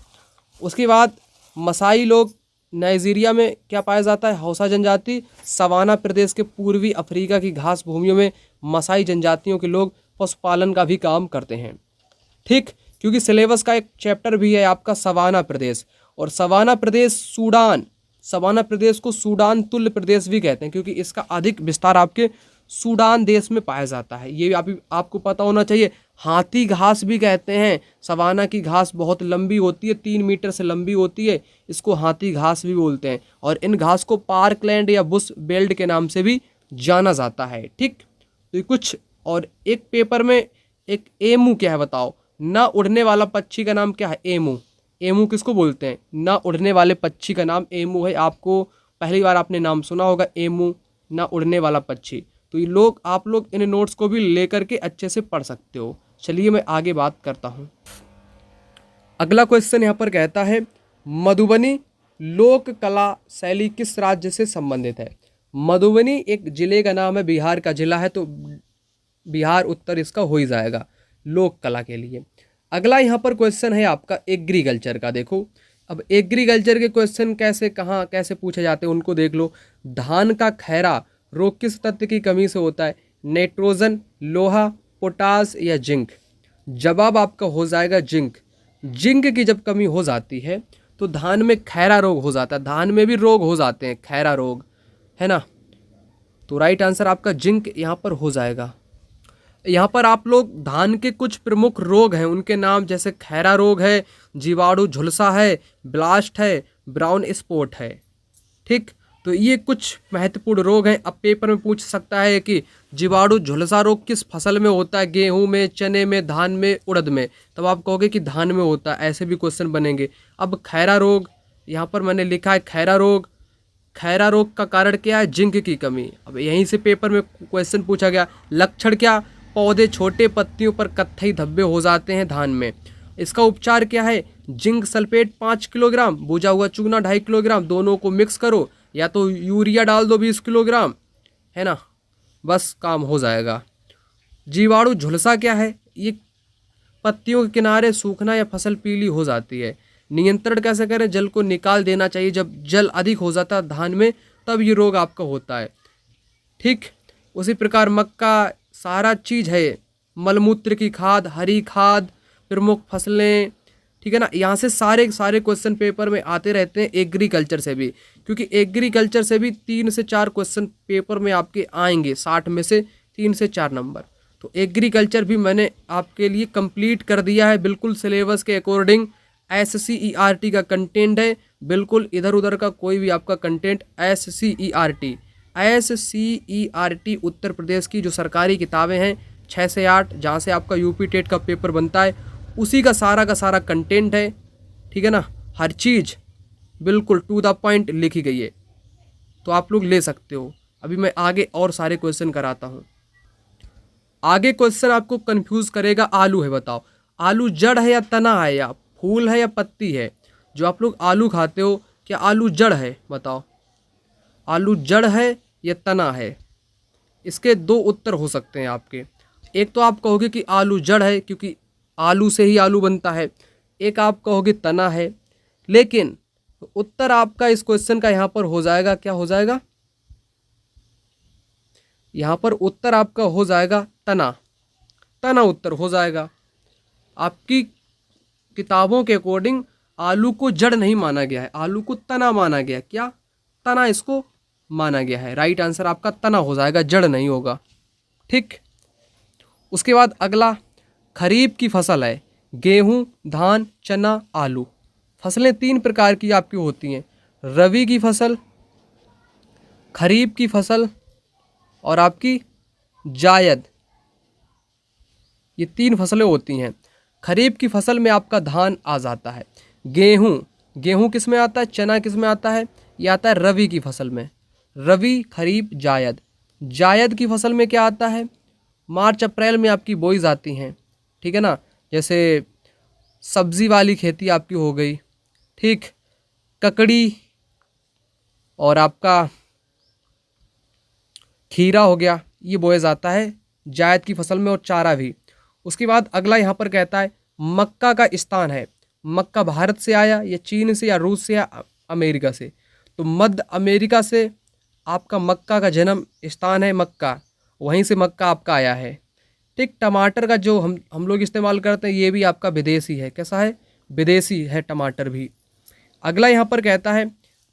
उसके बाद मसाई लोग नाइजीरिया में क्या पाया जाता है, हौसा जनजाति सवाना प्रदेश के पूर्वी अफ्रीका की घास भूमियों में मसाई जनजातियों के लोग पशुपालन का भी काम करते हैं। ठीक, क्योंकि सिलेबस का एक चैप्टर भी है आपका सवाना प्रदेश, और सवाना प्रदेश सूडान, सवाना प्रदेश को सूडान तुल्य प्रदेश भी कहते हैं, क्योंकि इसका अधिक विस्तार आपके सूडान देश में पाया जाता है। ये आपको पता होना चाहिए। हाथी घास भी कहते हैं, सवाना की घास बहुत लंबी होती है, 3 मीटर से लंबी होती है, इसको हाथी घास भी बोलते हैं। और इन घास को पार्कलैंड या बुश बेल्ट के नाम से भी जाना जाता है। ठीक, तो ये कुछ, और एक पेपर में एक एमू क्या है बताओ, ना उड़ने वाला पक्षी का नाम क्या है? एमू। एमू किसको बोलते हैं? ना उड़ने वाले पक्षी का नाम एमू है। आपको पहली बार आपने नाम सुना होगा एमू, ना उड़ने वाला पक्षी। तो ये आप लोग इन नोट्स को भी लेकर के अच्छे से पढ़ सकते हो। चलिए मैं आगे बात करता हूँ। अगला क्वेश्चन यहाँ पर कहता है, मधुबनी लोक कला शैली किस राज्य से संबंधित है? मधुबनी एक जिले का नाम है, बिहार का जिला है, तो बिहार उत्तर इसका हो ही जाएगा लोक कला के लिए। अगला यहाँ पर क्वेश्चन है आपका एग्रीकल्चर का। देखो, अब एग्रीकल्चर के क्वेश्चन कैसे पूछे जाते हैं उनको देख लो। धान का खैरा रोग किस तत्व की कमी से होता है? नाइट्रोजन, लोहा, पोटास या जिंक? जवाब आपका हो जाएगा जिंक। जिंक की जब कमी हो जाती है तो धान में खैरा रोग हो जाता है। धान में भी रोग हो जाते हैं, खैरा रोग, है ना। तो राइट आंसर आपका जिंक यहाँ पर हो जाएगा। यहाँ पर आप लोग धान के कुछ प्रमुख रोग हैं उनके नाम, जैसे खैरा रोग है, जीवाणु झुलसा है, ब्लास्ट है, ब्राउन स्पॉट है। ठीक, तो ये कुछ महत्वपूर्ण रोग हैं। अब पेपर में पूछ सकता है कि जीवाणु झुलसा रोग किस फसल में होता है? गेहूं में, चने में, धान में, उड़द में? तब आप कहोगे कि धान में होता है। ऐसे भी क्वेश्चन बनेंगे। अब खैरा रोग, यहाँ पर मैंने लिखा है खैरा रोग। खैरा रोग का कारण क्या है? जिंक की कमी। अब यहीं से पेपर में क्वेश्चन पूछा गया। लक्षण क्या? पौधे छोटे, पत्तियों पर कत्थई धब्बे हो जाते हैं धान में। इसका उपचार क्या है? जिंक सल्फेट 5 किलोग्राम, भुजा हुआ चूना 2.5 किलोग्राम, दोनों को मिक्स करो, या तो यूरिया डाल दो 20 किलोग्राम, है ना, बस काम हो जाएगा। जीवाणु झुलसा क्या है? ये पत्तियों के किनारे सूखना या फसल पीली हो जाती है। नियंत्रण कैसे करें? जल को निकाल देना चाहिए। जब जल अधिक हो जाता है धान में तब ये रोग आपका होता है। ठीक, उसी प्रकार मक्का, सारा चीज़ है, मलमूत्र की खाद, हरी खाद, प्रमुख फसलें, ठीक है ना। यहाँ से सारे क्वेश्चन पेपर में आते रहते हैं, एग्रीकल्चर से भी, क्योंकि एग्रीकल्चर से भी 3 से 4 क्वेश्चन पेपर में आपके आएंगे, 60 में से 3 से 4 नंबर। तो एग्रीकल्चर भी मैंने आपके लिए कंप्लीट कर दिया है, बिल्कुल सिलेबस के अकॉर्डिंग। SCERT का कंटेंट है, बिल्कुल इधर उधर का कोई भी आपका कंटेंट। SCERT उत्तर प्रदेश की जो सरकारी किताबें हैं 6 से 8, जहाँ से आपका यूपी टेट का पेपर बनता है, उसी का सारा कंटेंट है। ठीक है ना, हर चीज़ बिल्कुल टू द पॉइंट लिखी गई है, तो आप लोग ले सकते हो। अभी मैं आगे और सारे क्वेश्चन कराता हूँ। आगे क्वेश्चन आपको कंफ्यूज करेगा। आलू है, बताओ आलू जड़ है या तना है, या फूल है या पत्ती है? जो आप लोग आलू खाते हो, क्या आलू जड़ है? बताओ, आलू जड़ है या तना है? इसके 2 उत्तर हो सकते हैं आपके। एक तो आप कहोगे कि आलू जड़ है, क्योंकि आलू से ही आलू बनता है। एक आप कहोगे तना है, लेकिन उत्तर आपका इस क्वेश्चन का यहाँ पर हो जाएगा, क्या हो जाएगा? यहाँ पर उत्तर आपका हो जाएगा तना। तना उत्तर हो जाएगा। आपकी किताबों के अकॉर्डिंग आलू को जड़ नहीं माना गया है, आलू को तना माना गया। क्या? तना इसको माना गया है। राइट आंसर आपका तना हो जाएगा, जड़ नहीं होगा। ठीक, उसके बाद अगला खरीफ की फसल है, गेहूं, धान, चना, आलू। फसलें 3 प्रकार की आपकी होती हैं, रबी की फसल, खरीफ की फसल और आपकी जायद। ये 3 फसलें होती हैं। खरीफ की फसल में आपका धान आ जाता है। गेहूं किस में आता है? चना किस में आता है? ये आता है रबी की फसल में। रबी, खरीफ, जायद। जायद की फसल में क्या आता है? मार्च अप्रैल में आपकी बोई जाती हैं, ठीक है ना। जैसे सब्जी वाली खेती आपकी हो गई, ठीक, ककड़ी और आपका खीरा हो गया, ये बोया जाता है जायद की फसल में, और चारा भी। उसके बाद अगला यहाँ पर कहता है मक्का का स्थान है। मक्का भारत से आया या चीन से या रूस से या अमेरिका से? तो मध्य अमेरिका से आपका मक्का का जन्म स्थान है मक्का, वहीं से मक्का आपका आया है। ठीक, टमाटर का जो हम लोग इस्तेमाल करते हैं ये भी आपका विदेशी है। कैसा है? विदेशी है टमाटर भी। अगला यहाँ पर कहता है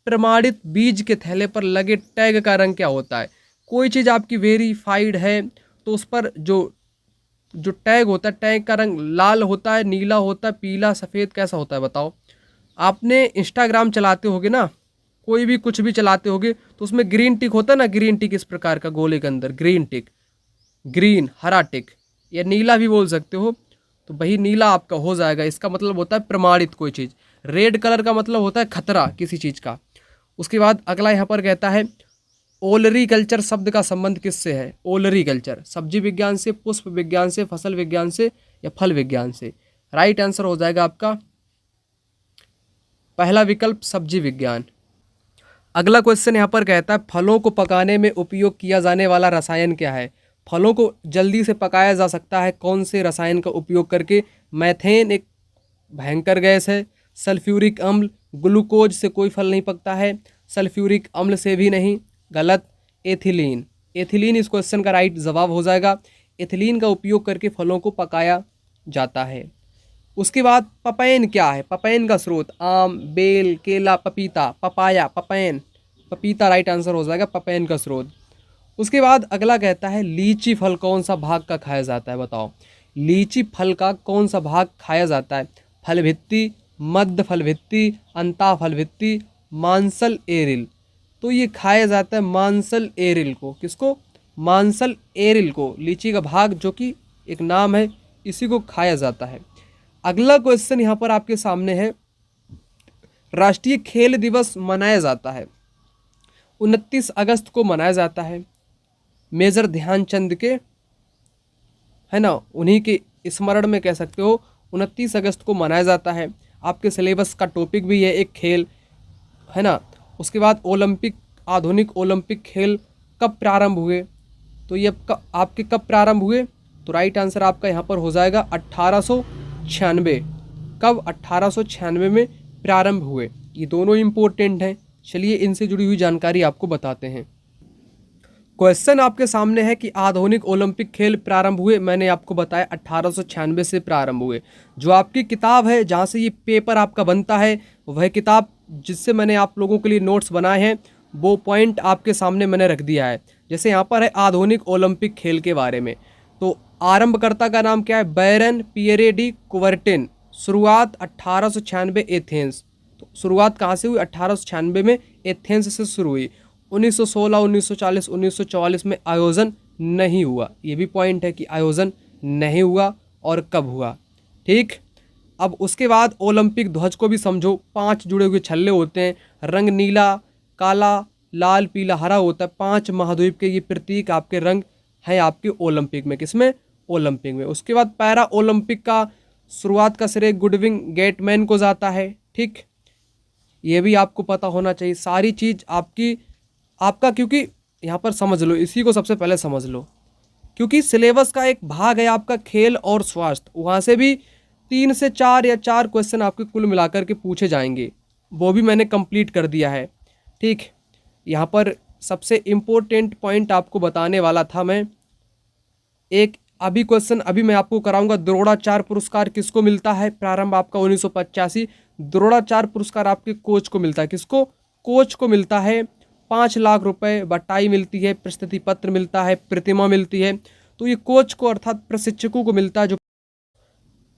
प्रमाणित बीज के थैले पर लगे टैग का रंग क्या होता है? कोई चीज़ आपकी वेरीफाइड है तो उस पर जो जो टैग होता है, टैग का रंग लाल होता है, नीला होता है, पीला, सफ़ेद, कैसा होता है बताओ? आपने इंस्टाग्राम चलाते होगे ना, कोई भी कुछ भी चलाते होगे तो उसमें ग्रीन टिक होता है ना, ग्रीन टिक इस प्रकार का गोले के अंदर ग्रीन टिक, ग्रीन हरा टिक या नीला भी बोल सकते हो, तो वही नीला आपका हो जाएगा। इसका मतलब होता है प्रमाणित कोई चीज़। रेड कलर का मतलब होता है खतरा किसी चीज़ का। उसके बाद अगला यहाँ पर कहता है ओलरीकल्चर शब्द का संबंध किससे है? ओलरीकल्चर सब्जी विज्ञान से, पुष्प विज्ञान से, फसल विज्ञान से या फल विज्ञान से? राइट आंसर हो जाएगा आपका पहला विकल्प, सब्जी विज्ञान। अगला क्वेश्चन यहाँ पर कहता है फलों को पकाने में उपयोग किया जाने वाला रसायन क्या है? फलों को जल्दी से पकाया जा सकता है कौन से रसायन का उपयोग करके? मैथेन एक भयंकर गैस है, सल्फ्यूरिक अम्ल, ग्लूकोज से कोई फल नहीं पकता है, सल्फ्यूरिक अम्ल से भी नहीं, गलत, एथिलीन। एथिलीन इस क्वेश्चन का राइट जवाब हो जाएगा। एथिलीन का उपयोग करके फलों को पकाया जाता है। उसके बाद पपैन क्या है? पपैन का स्रोत आम, बेल, केला, पपीता, पपाया, पपैन, पपीता राइट आंसर हो जाएगा, पपैन का स्रोत। उसके बाद अगला कहता है लीची फल कौन सा भाग का खाया जाता है? बताओ लीची फल का कौन सा भाग खाया जाता है? फल भित्ति, मध्य फल भित्ति, अंता फल भित्ति, मांसल एरिल। तो ये खाया जाता है मांसल एरिल को। किसको? मांसल एरिल को। लीची का भाग जो कि एक नाम है, इसी को खाया जाता है। अगला क्वेश्चन यहाँ पर आपके सामने है राष्ट्रीय खेल दिवस मनाया जाता है 29 अगस्त को मनाया जाता है। मेजर ध्यानचंद के, है ना, उन्हीं के स्मरण में कह सकते हो 29 अगस्त को मनाया जाता है। आपके सिलेबस का टॉपिक भी है एक खेल, है ना। उसके बाद ओलंपिक, आधुनिक ओलंपिक खेल कब प्रारंभ हुए? तो ये आपके कब प्रारंभ हुए? तो राइट आंसर आपका यहाँ पर हो जाएगा 1896। कब? 1896 में प्रारंभ हुए। ये दोनों इम्पोर्टेंट हैं। चलिए इनसे जुड़ी हुई जानकारी आपको बताते हैं। क्वेश्चन आपके सामने है कि आधुनिक ओलंपिक खेल प्रारंभ हुए, मैंने आपको बताया 1896 से प्रारंभ हुए। जो आपकी किताब है जहाँ से ये पेपर आपका बनता है, वह किताब जिससे मैंने आप लोगों के लिए नोट्स बनाए हैं, वो पॉइंट आपके सामने मैंने रख दिया है। जैसे यहाँ पर है आधुनिक ओलंपिक खेल के बारे में, तो आरंभकर्ता का नाम क्या है? बैरन पियरे डी कुबर्टिन। शुरुआत 1896 एथेंस। तो शुरुआत कहाँ से हुई? 1896 में एथेंस से शुरू हुई। 1916, 1940, 1944 में आयोजन नहीं हुआ। ये भी पॉइंट है कि आयोजन नहीं हुआ और कब हुआ। ठीक, अब उसके बाद ओलंपिक ध्वज को भी समझो। 5 जुड़े हुए छल्ले होते हैं, रंग नीला, काला, लाल, पीला, हरा होता है। 5 महाद्वीप के ये प्रतीक आपके रंग हैं आपके ओलंपिक में। किसमें? ओलंपिक में। उसके बाद पैरा ओलंपिक का शुरुआत का श्रेय गुडविन गेटमैन को जाता है। ठीक, ये भी आपको पता होना चाहिए। सारी चीज़ आपका क्योंकि यहाँ पर समझ लो, इसी को सबसे पहले समझ लो, क्योंकि सिलेबस का एक भाग है आपका खेल और स्वास्थ्य। वहाँ से भी 3 से 4 या 4 क्वेश्चन आपके कुल मिलाकर के पूछे जाएंगे, वो भी मैंने कंप्लीट कर दिया है। ठीक, यहाँ पर सबसे इम्पोर्टेंट पॉइंट आपको बताने वाला था मैं। एक अभी क्वेश्चन अभी मैं आपको कराऊंगा, द्रोणाचार्य पुरस्कार किसको मिलता है? प्रारंभ आपका 1985। द्रोणाचार्य पुरस्कार आपके कोच को मिलता है। किसको? कोच को मिलता है। 5 लाख रुपए बटाई मिलती है, प्रशस्ति पत्र मिलता है, प्रतिमा मिलती है। तो ये कोच को अर्थात प्रशिक्षकों को मिलता है। जो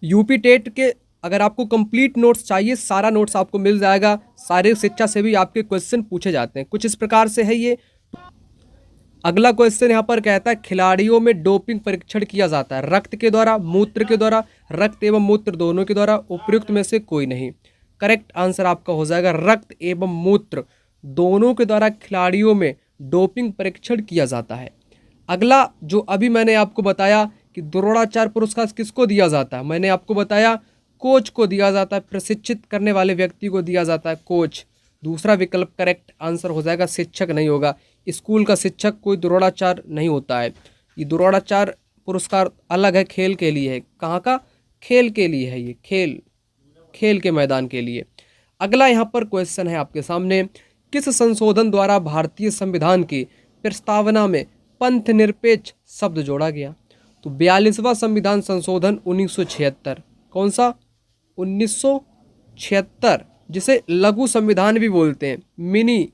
यूपी टेट के अगर आपको कंप्लीट नोट्स चाहिए, सारा नोट्स आपको मिल जाएगा। शारीरिक शिक्षा से भी आपके क्वेश्चन पूछे जाते हैं। कुछ इस प्रकार से है ये। अगला क्वेश्चन यहाँ पर कहता है खिलाड़ियों में डोपिंग परीक्षण किया जाता है रक्त के द्वारा, मूत्र के द्वारा, रक्त एवं मूत्र दोनों के द्वारा, उपयुक्त में से कोई नहीं। करेक्ट आंसर आपका हो जाएगा रक्त एवं मूत्र दोनों के द्वारा खिलाड़ियों में डोपिंग परीक्षण किया जाता है। अगला जो अभी मैंने आपको बताया कि द्रोणाचार्य पुरस्कार किसको दिया जाता है, मैंने आपको बताया कोच को दिया जाता है, प्रशिक्षित करने वाले व्यक्ति को दिया जाता है कोच। दूसरा विकल्प करेक्ट आंसर हो जाएगा, शिक्षक नहीं होगा। स्कूल का शिक्षक कोई द्रोणाचार्य नहीं होता है। ये द्रोणाचार्य पुरस्कार अलग है, खेल के लिए है। कहाँ का? खेल के लिए है, ये खेल के मैदान के लिए। अगला यहाँ पर क्वेश्चन है आपके सामने, किस संशोधन द्वारा भारतीय संविधान की प्रस्तावना में पंथ निरपेक्ष शब्द जोड़ा गया। तो 42वां संविधान संशोधन 1976, कौन सा? 1976, जिसे लघु संविधान भी बोलते हैं, मिनी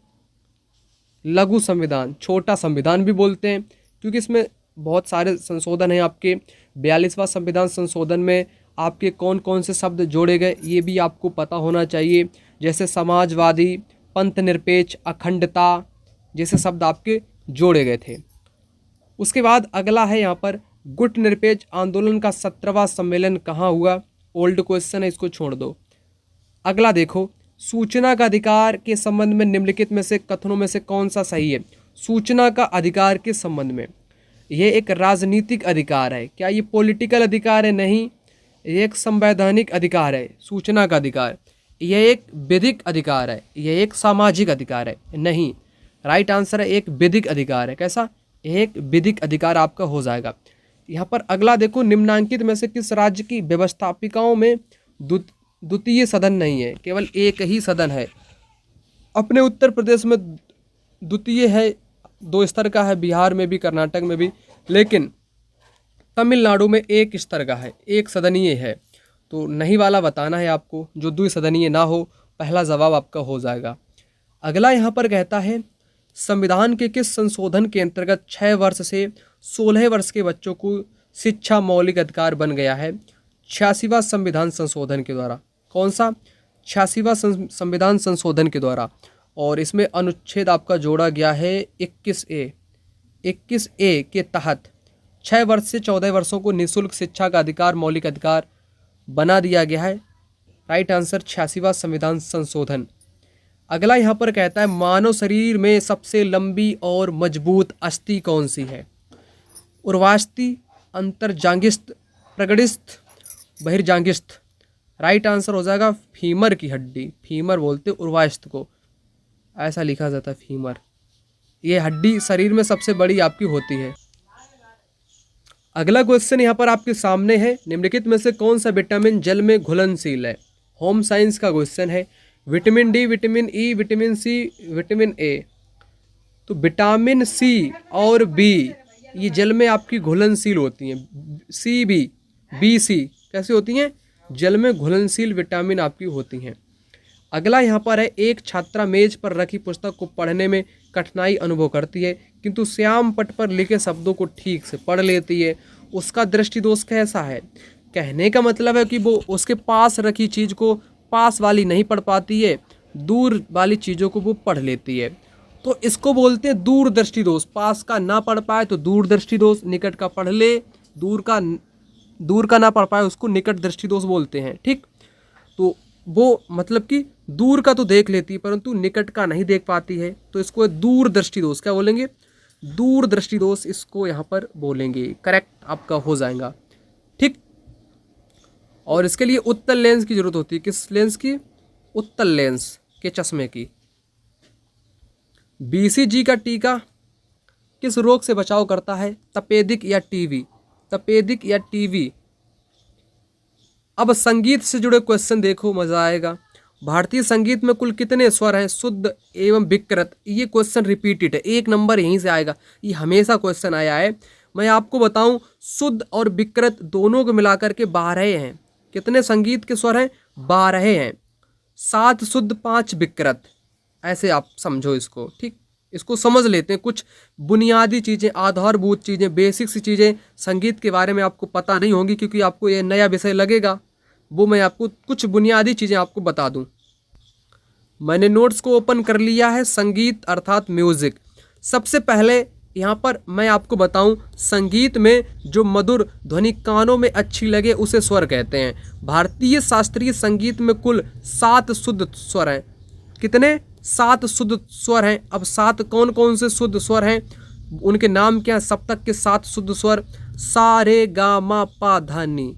लघु संविधान, छोटा संविधान भी बोलते हैं, क्योंकि इसमें बहुत सारे संशोधन हैं आपके। 42वां संविधान संशोधन में आपके कौन कौन से शब्द जोड़े गए ये भी आपको पता होना चाहिए, जैसे समाजवादी, पंथ निरपेक्ष, अखंडता जैसे शब्द आपके जोड़े गए थे। उसके बाद अगला है यहाँ पर, गुट निरपेक्ष आंदोलन का 17वां सम्मेलन कहाँ हुआ? ओल्ड क्वेश्चन है, इसको छोड़ दो। अगला देखो, सूचना का अधिकार के संबंध में निम्नलिखित में से कथनों में से कौन सा सही है? सूचना का अधिकार के संबंध में, यह एक राजनीतिक अधिकार है। क्या ये पॉलिटिकल अधिकार है? नहीं, यह एक संवैधानिक अधिकार है। सूचना का अधिकार, यह एक विधिक अधिकार है, यह एक सामाजिक अधिकार है? नहीं, राइट आंसर है एक विधिक अधिकार है। कैसा? एक विधिक अधिकार आपका हो जाएगा। यहाँ पर अगला देखो, निम्नांकित में से किस राज्य की व्यवस्थापिकाओं में द्वितीय सदन नहीं है, केवल एक ही सदन है? अपने उत्तर प्रदेश में द्वितीय है, 2 स्तर का है, बिहार में भी, कर्नाटक में भी, लेकिन तमिलनाडु में 1 स्तर का है, 1 सदनीय है। तो नहीं वाला बताना है आपको, जो द्विसदनीय ना हो, पहला जवाब आपका हो जाएगा। अगला यहाँ पर कहता है, संविधान के किस संशोधन के अंतर्गत 6 वर्ष से 16 वर्ष के बच्चों को शिक्षा मौलिक अधिकार बन गया है? 86वां संविधान संशोधन के द्वारा। कौन सा? 86वां संविधान संशोधन के द्वारा। और इसमें अनुच्छेद आपका जोड़ा गया है 21A। 21A के तहत 6 वर्ष से 14 वर्षों को निःशुल्क शिक्षा का अधिकार मौलिक अधिकार बना दिया गया है। राइट आंसर 86वां संविधान संशोधन। अगला यहाँ पर कहता है, मानव शरीर में सबसे लंबी और मजबूत अस्थि कौन सी है? उर्वास्थि, अंतर्जांघिस्थ, प्रगडिस्थ, बहिर्जांघिस्थ। राइट आंसर हो जाएगा फीमर की हड्डी, फीमर बोलते उर्वास्थ को, ऐसा लिखा जाता है फीमर। ये हड्डी शरीर में सबसे बड़ी आपकी होती है। अगला क्वेश्चन यहाँ पर आपके सामने है, निम्नलिखित में से कौन सा विटामिन जल में घुलनशील है? होम साइंस का क्वेश्चन है। Vitamin D, vitamin E, vitamin C, vitamin A. तो विटामिन सी और बी ये जल में आपकी घुलनशील होती हैं। सी बी, बी सी कैसी होती हैं? जल में घुलनशील विटामिन आपकी होती हैं। अगला यहाँ पर है, एक छात्रा मेज पर रखी पुस्तक को पढ़ने में कठिनाई अनुभव करती है, किंतु श्याम पट पर लिखे शब्दों को ठीक से पढ़ लेती है, उसका दृष्टि दोष कैसा है? कहने का मतलब है कि वो उसके पास रखी चीज़ को पास वाली नहीं पढ़ पाती है, दूर वाली चीज़ों को वो पढ़ लेती है। तो इसको बोलते हैं दूरदृष्टि दोष। पास का ना पढ़ पाए तो दूरदृष्टि दोष, निकट का पढ़ ले, दूर का ना पढ़ पाए उसको निकट दृष्टि दोष बोलते हैं। ठीक, तो वो मतलब कि दूर का तो देख लेती है परंतु निकट का नहीं देख पाती है, तो इसको दूरदृष्टि दोष क्या बोलेंगे? दूरदृष्टि दोष इसको यहाँ पर बोलेंगे। करेक्ट आपका हो जाएगा। ठीक, और इसके लिए उत्तल लेंस की जरूरत होती है। किस लेंस की? उत्तल लेंस के चश्मे की। BCG का टीका किस रोग से बचाव करता है? तपेदिक या टीबी? तपेदिक या टीबी। अब संगीत से जुड़े क्वेश्चन देखो, मजा आएगा। भारतीय संगीत में कुल कितने स्वर हैं, शुद्ध एवं विकृत? ये क्वेश्चन रिपीटेड है, 1 नंबर यहीं से आएगा, ये हमेशा क्वेश्चन आया है। मैं आपको बताऊं, शुद्ध और विकृत दोनों को मिलाकर के 12 हैं। कितने संगीत के स्वर हैं? 12 हैं। 7 शुद्ध, 5 विकृत, ऐसे आप समझो इसको। ठीक, इसको समझ लेते हैं। कुछ बुनियादी चीज़ें, आधारभूत चीज़ें, बेसिक सी चीज़ें संगीत के बारे में आपको पता नहीं होंगी, क्योंकि आपको ये नया विषय लगेगा। वो मैं आपको कुछ बुनियादी चीज़ें आपको बता दूं। मैंने नोट्स को ओपन कर लिया है। संगीत अर्थात म्यूज़िक। सबसे पहले यहाँ पर मैं आपको बताऊं, संगीत में जो मधुर ध्वनि कानों में अच्छी लगे उसे स्वर कहते हैं। भारतीय शास्त्रीय संगीत में कुल 7 शुद्ध स्वर हैं। कितने? 7 शुद्ध स्वर हैं। अब 7 कौन कौन से शुद्ध स्वर हैं, उनके नाम क्या हैं? सप्तक के 7 शुद्ध स्वर, सा रे गा मा पा धा नी,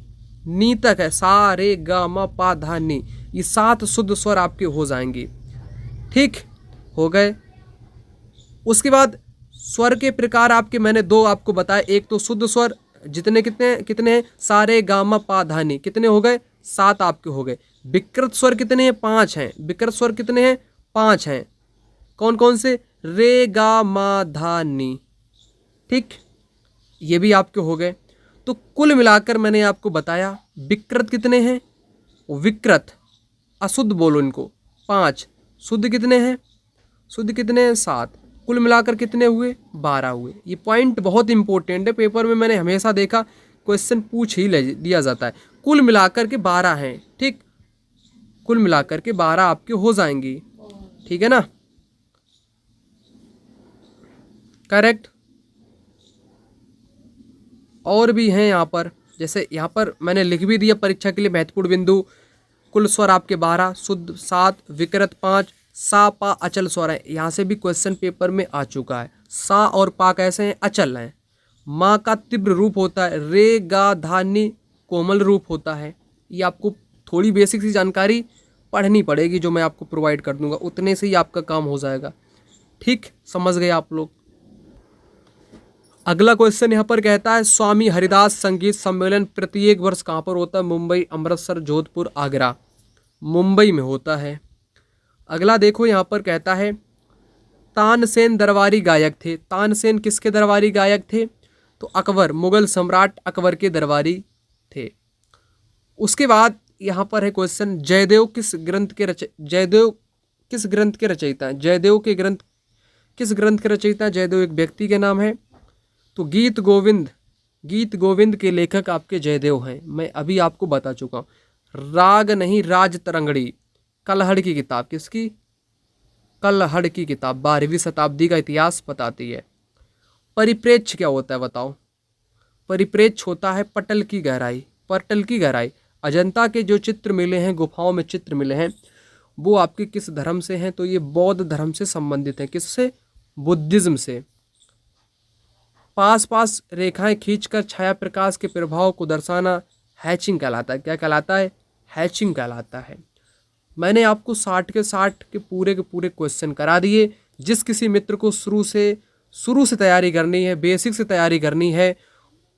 नी तक है, सा रे गा मा पा धा नी, ये 7 शुद्ध स्वर आपके हो जाएंगे। ठीक, हो गए। उसके बाद स्वर के प्रकार आपके मैंने 2 आपको बताए। एक तो शुद्ध स्वर, कितने हैं? सा रे गा मा पा धा नी, कितने हो गए? 7 आपके हो गए। विकृत स्वर कितने हैं? 5 हैं। विकृत स्वर कितने हैं? 5 हैं। कौन कौन से? रे गा मा धा नी, ठीक, ये भी आपके हो गए। तो कुल मिलाकर मैंने आपको बताया विकृत कितने हैं, विकृत अशुद्ध बोलो इनको 5, शुद्ध कितने हैं, शुद्ध कितने हैं 7, कुल मिलाकर कितने हुए 12 हुए। ये पॉइंट बहुत इंपॉर्टेंट है, पेपर में मैंने हमेशा देखा क्वेश्चन पूछ ही दिया जाता है। कुल मिलाकर के 12 हैं, ठीक, कुल मिलाकर के 12 आपके हो जाएंगी, ठीक है ना, करेक्ट। और भी हैं यहाँ पर, जैसे यहाँ पर मैंने लिख भी दिया परीक्षा के लिए महत्वपूर्ण बिंदु, कुल स्वर आपके 12, शुद्ध 7, विकृत 5, सा पा अचल स्वर है। यहाँ से भी क्वेश्चन पेपर में आ चुका है। सा और पा कैसे हैं, अचल हैं। माँ का तीव्र रूप होता है, रे गा धानी कोमल रूप होता है। ये आपको थोड़ी बेसिक सी जानकारी पढ़नी पड़ेगी, जो मैं आपको प्रोवाइड कर दूंगा, उतने से ही आपका काम हो जाएगा, ठीक, समझ गए आप लोग। अगला क्वेश्चन यहाँ पर कहता है स्वामी हरिदास संगीत सम्मेलन प्रत्येक वर्ष कहाँ पर होता है, मुंबई, अमृतसर, जोधपुर, आगरा। मुंबई में होता है। अगला देखो यहाँ पर कहता है तानसेन दरबारी गायक थे। तानसेन किसके दरबारी गायक थे, तो अकबर, मुगल सम्राट अकबर के दरबारी थे। उसके बाद यहाँ पर है क्वेश्चन जयदेव किस ग्रंथ के जयदेव किस ग्रंथ के रचयिता हैं, जयदेव के ग्रंथ किस ग्रंथ के रचयिता हैं, जयदेव एक व्यक्ति के नाम है। तो गीत गोविंद के लेखक आपके जयदेव हैं, मैं अभी आपको बता चुका हूँ। राग नहीं राज तरंगड़ी, कलहड़ की किताब, किसकी, कलहड़ की किताब, 12वीं शताब्दी का इतिहास बताती है। परिप्रेक्ष्य क्या होता है बताओ, परिप्रेक्ष्य होता है पटल की गहराई, पटल की गहराई। अजंता के जो चित्र मिले हैं, गुफाओं में चित्र मिले हैं, वो आपके किस धर्म से हैं, तो ये बौद्ध धर्म से संबंधित हैं। किससे, बुद्धिज्म से। पास पास रेखाएं खींचकर छाया प्रकाश के प्रभाव को दर्शाना हैचिंग कहलाता है। क्या कहलाता है, हैचिंग कहलाता है। मैंने आपको 60 के पूरे क्वेश्चन करा दिए। जिस किसी मित्र को शुरू से तैयारी करनी है, बेसिक से तैयारी करनी है,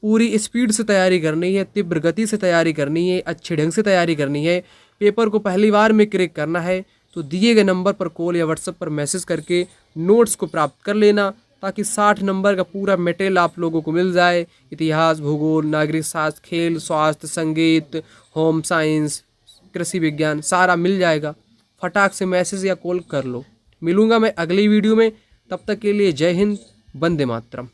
पूरी स्पीड से तैयारी करनी है, तीव्र गति से तैयारी करनी है, अच्छे ढंग से तैयारी करनी है, पेपर को पहली बार में क्रैक करना है, तो दिए गए नंबर पर कॉल या व्हाट्सएप पर मैसेज करके नोट्स को प्राप्त कर लेना, ताकि 60 नंबर का पूरा मटेरियल आप लोगों को मिल जाए। इतिहास, भूगोल, नागरिक शास्त्र, खेल, स्वास्थ्य, संगीत, होम साइंस, कृषि विज्ञान, सारा मिल जाएगा। फटाक से मैसेज या कॉल कर लो। मिलूंगा मैं अगली वीडियो में, तब तक के लिए जय हिंद, वंदे मातरम।